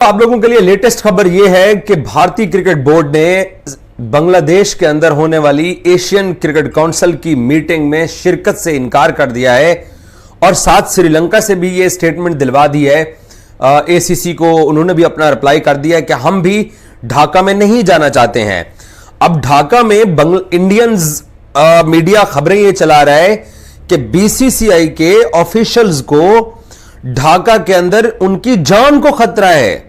आप लोगों के लिए लेटेस्ट खबर यह है कि भारतीय क्रिकेट बोर्ड ने बांग्लादेश के अंदर होने वाली एशियन क्रिकेट काउंसिल की मीटिंग में शिरकत से इनकार कर दिया है और साथ श्रीलंका से भी यह स्टेटमेंट दिलवा दी है। एसीसी को उन्होंने भी अपना रिप्लाई कर दिया है कि हम भी ढाका में नहीं जाना चाहते हैं। अब ढाका में इंडियंस मीडिया खबरें यह चला रहा है कि बीसीसीआई के ऑफिशियल्स को ढाका के अंदर उनकी जान को खतरा है।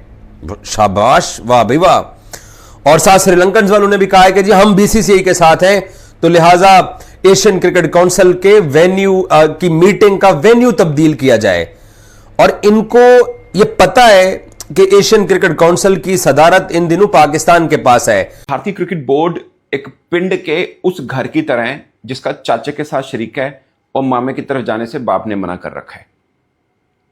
शाबाश, वाह भाई वाह। और साथ श्रीलंकन वालों ने भी कहा है कि जी हम बीसीसीआई के साथ हैं, तो लिहाजा एशियन क्रिकेट काउंसिल के वेन्यू की मीटिंग का वेन्यू तब्दील किया जाए। और इनको यह पता है कि एशियन क्रिकेट काउंसिल की सदारत इन दिनों पाकिस्तान के पास है। भारतीय क्रिकेट बोर्ड एक पिंड के उस घर की तरह है जिसका चाचे के साथ शरीक है और मामे की तरफ जाने से बाप ने मना कर रखा है।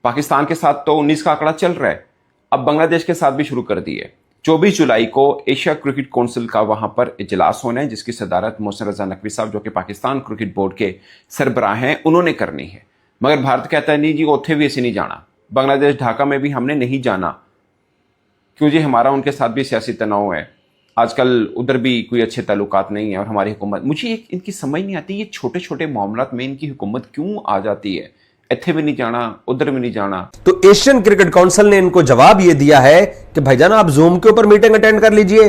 पाकिस्तान के साथ तो 19 का आंकड़ा चल रहा है, अब बांग्लादेश के साथ भी शुरू कर दी है। 24 जुलाई को एशिया क्रिकेट काउंसिल का वहां पर इजलास होना है, जिसकी सदारत मोहसिन रजा नकवी साहब जो कि पाकिस्तान क्रिकेट बोर्ड के सरबराह हैं उन्होंने करनी है। मगर भारत कहता है नहीं जी, उत्थे भी ऐसे नहीं जाना, बांग्लादेश ढाका में भी हमने नहीं जाना, क्यों जी हमारा उनके साथ भी सियासी तनाव है, आजकल उधर भी कोई अच्छे ताल्लुकात नहीं है और हमारी हुकूमत। मुझे इनकी समझ नहीं आती, ये छोटे छोटे मामलात में इनकी हुकूमत क्यों आ जाती है, इत्थे भी नहीं जाना उधर भी नहीं जाना। तो एशियन क्रिकेट काउंसिल ने इनको जवाब यह दिया है कि भाईजान आप जूम के ऊपर मीटिंग अटेंड कर लीजिए।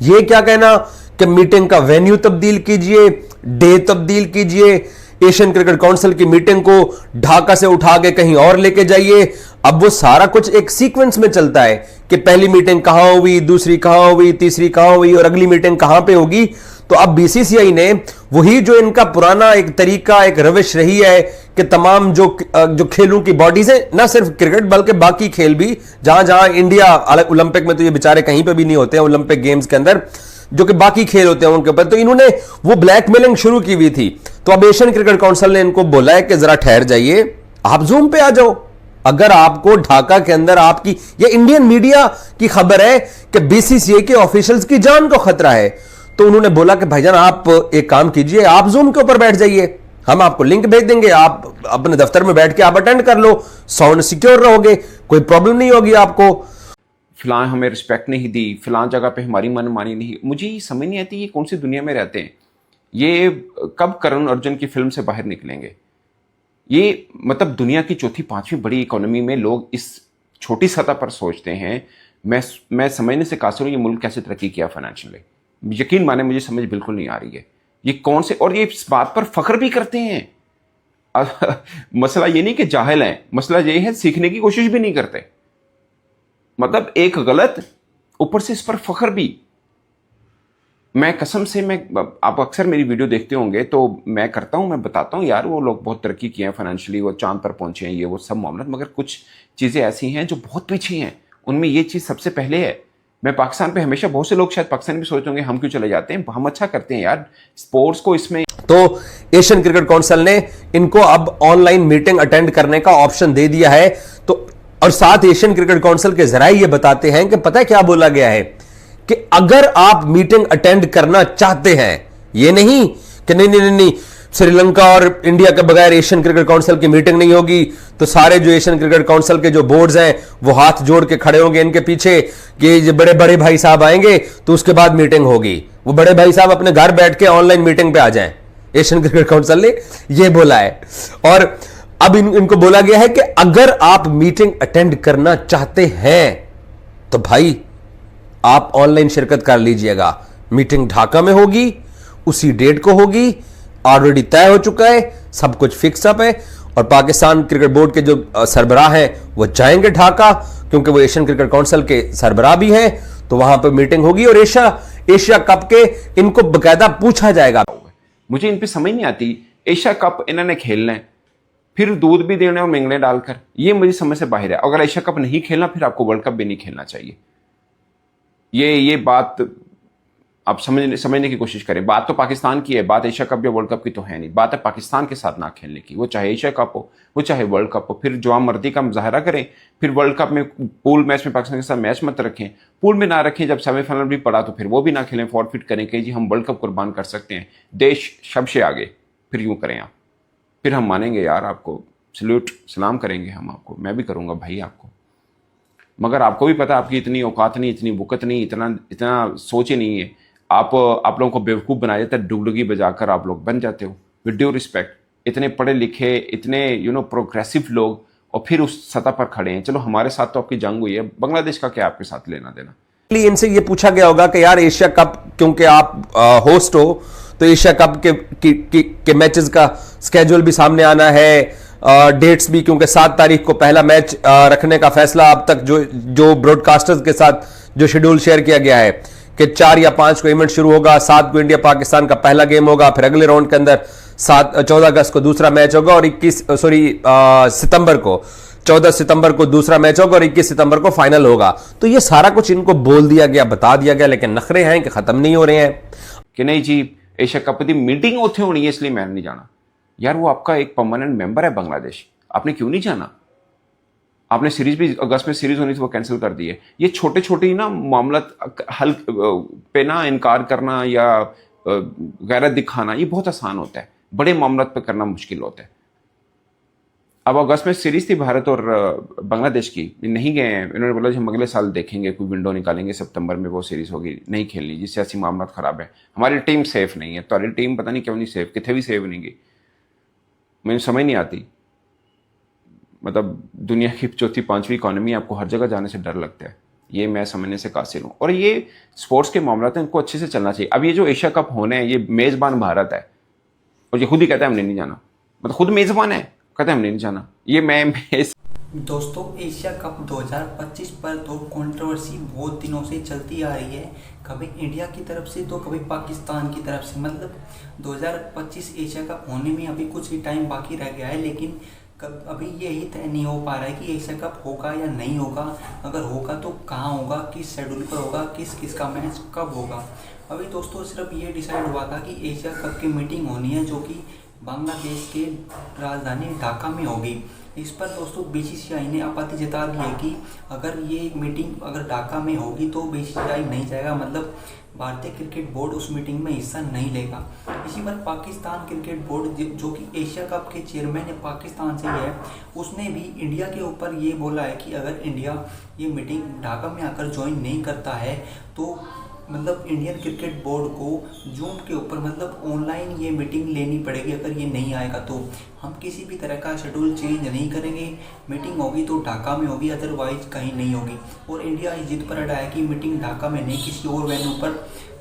ये क्या कहना कि मीटिंग का वेन्यू तब्दील कीजिए, डे तब्दील कीजिए, एशियन क्रिकेट काउंसिल की मीटिंग को ढाका से उठा के कहीं और लेके जाइए। अब वो सारा कुछ एक सीक्वेंस में चलता है कि पहली मीटिंग कहां हुई, दूसरी कहां हुई, तीसरी कहां हुई और अगली मीटिंग कहां पे होगी। तो अब बीसीसीआई ने वही जो इनका पुराना एक तरीका, एक रविश रही है कि तमाम जो खेलों की बॉडीज है, ना सिर्फ क्रिकेट बल्कि बाकी खेल भी, जहां जहां इंडिया ओलंपिक में तो ये बेचारे कहीं पे भी नहीं होते हैं, ओलंपिक गेम्स के अंदर जो कि बाकी खेल होते हैं उनके ऊपर, तो इन्होंने वो ब्लैकमेलिंग शुरू की हुई थी। तो अब एशियन क्रिकेट काउंसिल ने इनको बोला है कि जरा ठहर जाइए, आप जूम पे आ जाओ। अगर आपको ढाका के अंदर आपकी, ये इंडियन मीडिया की खबर है कि बीसीसीआई के ऑफिशियल्स की जान को खतरा है, तो उन्होंने बोला कि भाईजान आप एक काम कीजिए, आप जूम के ऊपर बैठ जाइए, हम आपको लिंक भेज देंगे, आप अपने दफ्तर में बैठ के आप अटेंड कर लो, साउंड सिक्योर रहोगे, कोई प्रॉब्लम नहीं होगी आपको। फिलहाल हमें रिस्पेक्ट नहीं दी, फिलहाल जगह पे हमारी मनमानी नहीं। मुझे ये समझ नहीं आती ये कौन सी दुनिया में रहते हैं, ये कब करण अर्जुन की फिल्म से बाहर निकलेंगे। ये मतलब दुनिया की चौथी पांचवी बड़ी इकोनॉमी में लोग इस छोटी सतह पर सोचते हैं। मैं समझने से कासिर हूं ये मुल्क कैसे तरक्की किया फाइनेंशियली, यकीन माने मुझे समझ बिल्कुल नहीं आ रही है ये कौन से, और ये इस बात पर फख्र भी करते हैं। मसला ये नहीं कि जाहिल हैं, मसला ये है सीखने की कोशिश भी नहीं करते। मतलब एक गलत, ऊपर से इस पर फख्र भी। मैं कसम से, आप अक्सर मेरी वीडियो देखते होंगे तो मैं करता हूं, मैं बताता हूं यार वो लोग बहुत तरक्की किए हैं फाइनेंशियली, वो चांद पर पहुंचे हैं, ये वो सब मामला, मगर कुछ चीजें ऐसी हैं जो बहुत पीछे हैं, उनमें ये चीज सबसे पहले है। मैं पाकिस्तान पे हमेशा, बहुत से लोग शायद पाकिस्तान भी सोचते होंगे हम क्यों चले जाते हैं, हम अच्छा करते हैं यार स्पोर्ट्स को इसमें। तो एशियन क्रिकेट काउंसिल ने इनको अब ऑनलाइन मीटिंग अटेंड करने का ऑप्शन दे दिया है। तो और साथ एशियन क्रिकेट काउंसिल के जराये ये बताते हैं कि पता है क्या बोला गया है कि अगर आप मीटिंग अटेंड करना चाहते हैं, ये नहीं कि नहीं नहीं नहीं श्रीलंका और इंडिया के बगैर एशियन क्रिकेट काउंसिल की मीटिंग नहीं होगी, तो सारे जो एशियन क्रिकेट काउंसिल के जो बोर्ड्स हैं वो हाथ जोड़ के खड़े होंगे इनके पीछे कि बड़े बड़े भाई साहब आएंगे तो उसके बाद मीटिंग होगी। वो बड़े भाई साहब अपने घर बैठ के ऑनलाइन मीटिंग पे आ जाएं। एशियन क्रिकेट काउंसिल ने यह बोला है। और अब इनको बोला गया है कि अगर आप मीटिंग अटेंड करना चाहते हैं तो भाई आप ऑनलाइन शिरकत कर लीजिएगा। मीटिंग ढाका में होगी, उसी डेट को होगी, ऑलरेडी तय हो चुका है, सब कुछ फिक्स अप है। और पाकिस्तान क्रिकेट बोर्ड के जो सरबराह हैं वो जाएंगे ढाका, क्योंकि वो एशियन क्रिकेट काउंसिल के सरबराह भी हैं, तो वहां पर मीटिंग होगी और एशिया कप के इनको बकायदा पूछा जाएगा। मुझे इन पे समझ नहीं आती, एशिया कप इन्होंने खेलना है, फिर दूध भी देना और मिंगने डालकर, ये मुझे समझ से बाहर है। अगर एशिया कप नहीं खेलना फिर आपको वर्ल्ड कप भी नहीं खेलना चाहिए। ये बात आप समझने की कोशिश करें। बात तो पाकिस्तान की है, बात एशिया कप या वर्ल्ड कप की तो है नहीं। बात है पाकिस्तान के साथ ना खेलने की, वो चाहे एशिया कप हो, वो चाहे वर्ल्ड कप हो। फिर जो मर्दी का मुजाहरा करें, फिर वर्ल्ड कप में पूल मैच में पाकिस्तान के साथ मैच मत रखें, पूल में ना रखें। जब सेमीफाइनल भी पड़ा तो फिर वो भी ना खेलें, फॉरफिट करें कि जी हम वर्ल्ड कप कुर्बान कर सकते हैं देश सबसे आगे, फिर यूं करें आप, फिर हम मानेंगे यार, आपको सल्यूट सलाम करेंगे हम आपको, मैं भी करूंगा भाई आपको। मगर आपको भी पता, आपकी इतनी औकात नहीं, इतनी बुकत नहीं, इतना इतना सोच ही नहीं है। आप लोगों को बेवकूफ़ बनाया जाता है, डुगडुगी बजाकर आप लोग बन जाते हो। विद ड्यू रिस्पेक्ट, इतने पढ़े लिखे, इतने प्रोग्रेसिव लोग, और फिर उस सतह पर खड़े हैं। चलो हमारे साथ तो आपकी जंग हुई है, बांग्लादेश का क्या आपके साथ लेना देना। इनसे ये पूछा गया होगा कि यार एशिया कप, क्योंकि आप होस्ट हो, तो एशिया कप के मैचेस का स्केड्यूल भी सामने आना है, डेट्स भी, क्योंकि 7 तारीख को पहला मैच रखने का फैसला अब तक जो ब्रॉडकास्टर्स के साथ जो शेड्यूल शेयर किया गया है कि 4 या 5 को इवेंट शुरू होगा, 7 को इंडिया पाकिस्तान का पहला गेम होगा, फिर अगले राउंड के अंदर 14 अगस्त को दूसरा मैच होगा और 14 सितंबर को दूसरा मैच होगा और 21 सितंबर को फाइनल होगा। तो ये सारा कुछ इनको बोल दिया गया, बता दिया गया, लेकिन नखरे हैं कि खत्म नहीं हो रहे हैं कि नहीं जी एशिया कप की मीटिंग उत्थे होनी है इसलिए मैं नहीं जाना। यार वो आपका एक परमानेंट मेंबर है बांग्लादेश, आपने क्यों नहीं जाना? आपने सीरीज भी अगस्त में सीरीज होनी थी, वो कैंसिल कर दी है। ये छोटे छोटे ही ना मामला हल पे ना इनकार करना या गैरत दिखाना ये बहुत आसान होता है, बड़े मामला पे करना मुश्किल होता है। अब अगस्त में सीरीज थी भारत और बांग्लादेश की, नहीं गए हैं, इन्होंने बोला हम अगले साल देखेंगे, कोई विंडो निकालेंगे, सितंबर में वो सीरीज होगी, नहीं खेलनी जी, सियासी मामला खराब है, हमारी टीम सेफ नहीं है। तो टीम पता नहीं क्यों नहीं सेफ, कितने भी सेफ नहीं गई, मुझे समझ नहीं आती। मतलब दुनिया की चौथी 5वीं इकॉनमी, आपको हर जगह जाने से डर लगता है, ये मैं समझने से कासिर हूँ। और ये स्पोर्ट्स के मामला तो इनको अच्छे से चलना चाहिए। अब ये जो एशिया कप होने हैं, ये मेज़बान भारत है और ये खुद ही कहता है हमने नहीं जाना, मतलब खुद मेज़बान है, कहते हैं हमने नहीं जाना। ये मैं दोस्तों एशिया कप 2025 पर तो कंट्रोवर्सी बहुत दिनों से चलती आ रही है, कभी इंडिया की तरफ से तो कभी पाकिस्तान की तरफ से। मतलब 2025 एशिया कप होने में अभी कुछ ही टाइम बाकी रह गया है, लेकिन अभी यही तय नहीं हो पा रहा है कि एशिया कप होगा या नहीं होगा। अगर होगा तो कहाँ होगा, किस शेड्यूल पर होगा, किस का मैच कब होगा। अभी दोस्तों सिर्फ ये डिसाइड हुआ था कि एशिया कप की मीटिंग होनी है जो कि बांग्लादेश के राजधानी ढाका में होगी। इस पर दोस्तों बीसीसीआई ने आपत्ति जता दी है कि अगर ये मीटिंग अगर ढाका में होगी तो बीसीसीआई नहीं जाएगा, मतलब भारतीय क्रिकेट बोर्ड उस मीटिंग में हिस्सा नहीं लेगा। इसी पर पाकिस्तान क्रिकेट बोर्ड जो कि एशिया कप के चेयरमैन है, पाकिस्तान से ही है, उसने भी इंडिया के ऊपर ये बोला है कि अगर इंडिया ये मीटिंग ढाका में आकर ज्वाइन नहीं करता है तो मतलब इंडियन क्रिकेट बोर्ड को जूम के ऊपर मतलब ऑनलाइन ये मीटिंग लेनी पड़ेगी। अगर ये नहीं आएगा तो हम किसी भी तरह का शेड्यूल चेंज नहीं करेंगे, मीटिंग होगी तो ढाका में होगी, अदरवाइज कहीं नहीं होगी। और इंडिया इस जिद पर अड़ा है कि मीटिंग ढाका में नहीं, किसी और वेन्यू पर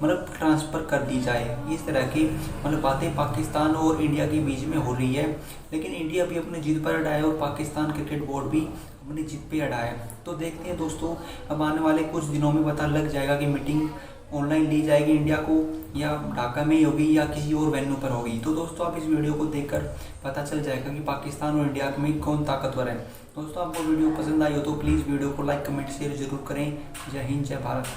मतलब ट्रांसफ़र कर दी जाए। इस तरह की मतलब बातें पाकिस्तान और इंडिया के बीच में हो रही है, लेकिन इंडिया भी अपनी जिद पर अड़ा है और पाकिस्तान क्रिकेट बोर्ड भी अपनी जिद पे अड़ा है। तो देखते हैं दोस्तों, अब आने वाले कुछ दिनों में पता लग जाएगा कि मीटिंग ऑनलाइन ली जाएगी इंडिया को या ढाका में ही होगी या किसी और वेन्यू पर होगी। तो दोस्तों आप इस वीडियो को देखकर पता चल जाएगा कि पाकिस्तान और इंडिया में कौन ताकतवर है। दोस्तों आपको वीडियो पसंद आई हो तो प्लीज़ वीडियो को लाइक कमेंट शेयर जरूर करें। जय हिंद, जय भारत।